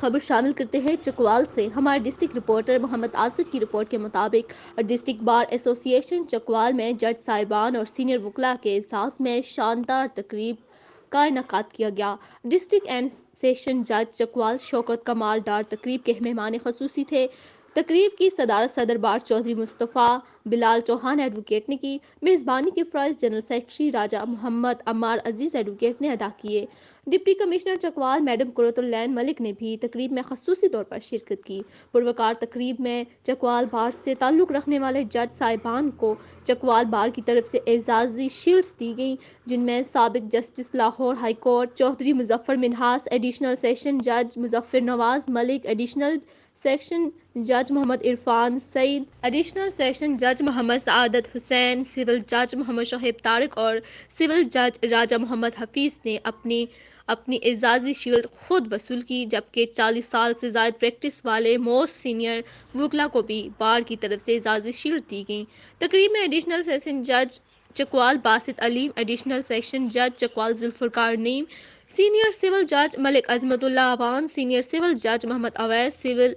خبر شامل کرتے ہیں چکوال سے۔ ہمارے ڈسٹرکٹ رپورٹر محمد آصف کی رپورٹ کے مطابق ڈسٹرکٹ بار ایسوسی ایشن چکوال میں جج صاحبان اور سینئر وکلاء کے اعزاز میں شاندار تقریب کا انعقاد کیا گیا۔ ڈسٹرکٹ اینڈ سیشن جج چکوال شوکت کمال ڈار تقریب کے مہمان خصوصی تھے۔ تقریب کی صدارت صدر بار چودھری مصطفیٰ بلال چوہان ایڈوکیٹ نے کی۔ میزبانی کے فرائض جنرل سیکرٹری راجہ محمد عمار عزیز ایڈوکیٹ نے ادا کیے۔ ڈپٹی کمشنر چکوال میڈم قرۃ العین ملک نے بھی تقریب میں خصوصی طور پر شرکت کی۔ پروقار تقریب میں چکوال بار سے تعلق رکھنے والے جج صاحبان کو چکوال بار کی طرف سے اعزازی شیلڈز دی گئیں، جن میں سابق justice Lahore high court Chaudhry Muzaffar Minhas, additional session جج مظفر نواز ملک، ایڈیشنل سیشن جج محمد عرفان سعید، ایڈیشنل سیشن جج محمد سعادت حسین، سول جج محمد شعیب طارق اور سول جج راجہ محمد حفیظ نے اپنی اعزازی شیلڈ خود وصول کی، جبکہ 40 سال سے زائد پریکٹس والے موسٹ سینئر وکلاء کو بھی بار کی طرف سے اعزازی شیلڈ دی گئیں۔ تقریب میں ایڈیشنل سیشن جج چکوال باسط علیم، ایڈیشنل سیشن جج چکوال ذوالفقار نعیم، سینئر سول جج ملک عظمت اللہ اوان، سینئر سول جج محمد اویس، سول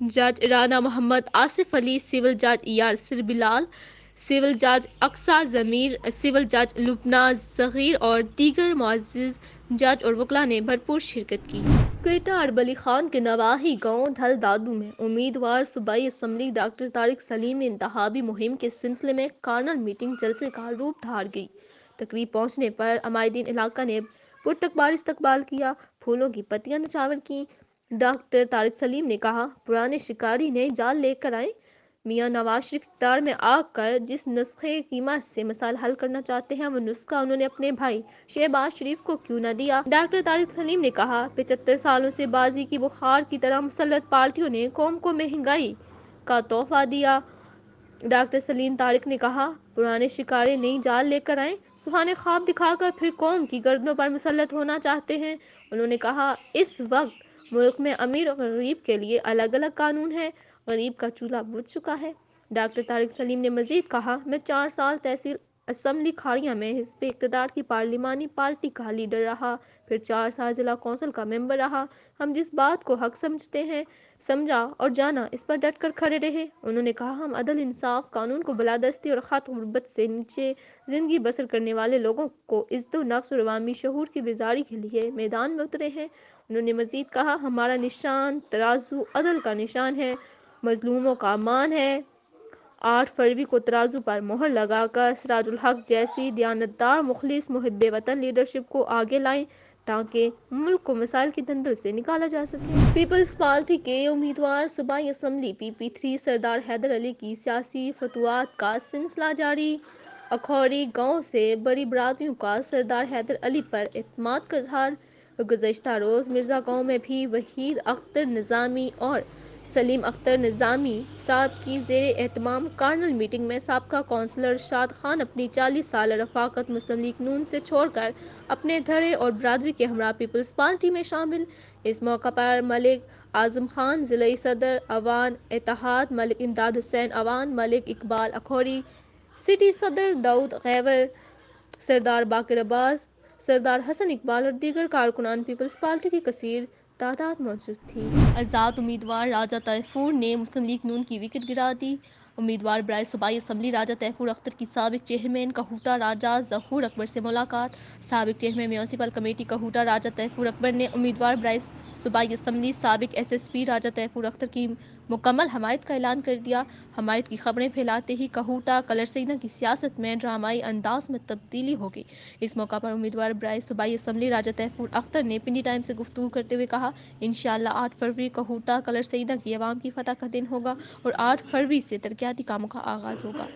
جج رانا محمد آصف علی، سول جج یاسر بلال، سول جج اقصیٰ ضمیر، سول جج لبنہ صغیر اور دیگر معزز جج اور وکلاء نے بھرپور شرکت کی۔ کوئٹہ اربلی خان کے نواحی گاؤں ڈھل دادو میں امیدوار صوبائی اسمبلی ڈاکٹر طارق سلیم نے انتخابی مہم کے سلسلے میں کارنل میٹنگ جلسے کا روپ دھار گئی۔ تقریب پہنچنے پر عمائدین علاقہ نے پرتکبار استقبال کیا، پھولوں کی پتیاں نچھاور کیں۔ ڈاکٹر طارق سلیم نے کہا، پرانے شکاری نئے جال لے کر آئے۔ میاں نواز شریف اقتدار میں آ کر جس نسخے قیمت سے مسائل حل کرنا چاہتے ہیں، وہ نسخہ انہوں نے اپنے بھائی شہباز شریف کو کیوں نہ دیا۔ ڈاکٹر طارق سلیم نے کہا، 75 سالوں سے بازی کی بخار کی طرح مسلط پارٹیوں نے قوم کو مہنگائی کا تحفہ دیا۔ ڈاکٹر سلیم طارق نے کہا، پرانے شکاری نئی جال لے کر آئے، سہانے خواب دکھا کر پھر قوم کی گردنوں پر مسلط ہونا چاہتے ہیں۔ انہوں نے کہا، اس وقت ملک میں امیر اور غریب کے لیے الگ الگ قانون ہے، غریب کا چولہا بجھ چکا ہے۔ ڈاکٹر طارق سلیم نے مزید کہا، میں 4 سال تحصیل اسمبلی کھاڑیاں میں حزب اقتدار کی پارلیمانی پارٹی کا لیڈر رہا، پھر 4 سال ضلع کونسل کا ممبر رہا۔ ہم جس بات کو حق سمجھا اور جانا، اس پر ڈٹ کر کھڑے رہے۔ انہوں نے کہا، ہم عدل، انصاف، قانون کو بالادستی اور خط غربت سے نیچے زندگی بسر کرنے والے لوگوں کو عزت نفس اور عوامی شعور کی بیداری کے لیے میدان میں اترے ہیں۔ انہوں نے مزید کہا، ہمارا نشان ترازو عدل کا نشان ہے، مظلوموں کا امان ہے۔ 8 فروری کو ترازو پر مہر لگا کر سراج الحق جیسی دیانتدار، مخلص، محب وطن لیڈرشپ کو آگے لائیں تاکہ ملک کو مسائل کی دلدل سے نکالا جا سکے۔ پیپلز پارٹی کے امیدوار صوبائی اسمبلی PP3 سردار حیدر علی کی سیاسی فتوحات کا سلسلہ جاری۔ اکھوری گاؤں سے بڑی برادریوں کا سردار حیدر علی پر اعتماد کا اظہار۔ گزشتہ روز مرزا گاؤں میں بھی وحید اختر نظامی اور سلیم اختر نظامی صاحب کی زیر اہتمام کارنل میٹنگ میں سابقہ کونسلر ارشاد خان اپنی 40 سالہ رفاقت مسلم لیگ ن سے چھوڑ کر اپنے دھڑے اور برادری کے ہمراہ پیپلز پارٹی میں شامل۔ اس موقع پر ملک اعظم خان ضلعی صدر عوان اتحاد، ملک امداد حسین عوان، ملک اقبال اکھوری سٹی صدر داؤد خیور، سردار باقر عباس، سردار حسن اقبال اور دیگر کارکنان پیپلز پارٹی کی کثیر تعداد موجود تھی۔ آزاد امیدوار راجہ طیفور نے مسلم لیگ ن کی وکٹ گرا دی۔ امیدوار برائے صوبائی اسمبلی راجہ طیفور اختر کی سابق چیئرمین کہوٹہ راجہ ظہور اکبر سے ملاقات۔ سابق چیئرمین میونسپل کمیٹی کہوٹہ راجہ طیفور اکبر نے امیدوار برائے صوبائی اسمبلی سابق SSP راجہ طیفور اختر کی مکمل حمایت کا اعلان کر دیا۔ حمایت کی خبریں پھیلاتے ہی کہوٹہ کلر سیدہ کی سیاست میں ڈرامائی انداز میں تبدیلی ہو گئی۔ اس موقع پر امیدوار برائے صوبائی اسمبلی راجہ طیفور اختر نے پنڈی ٹائمز سے گفتگو کرتے ہوئے کہا، انشاءاللہ 8 فروری کہوٹہ کلر سیدہ کی عوام کی فتح کا دن ہوگا اور 8 فروری سے ترقیاتی کاموں کا آغاز ہوگا۔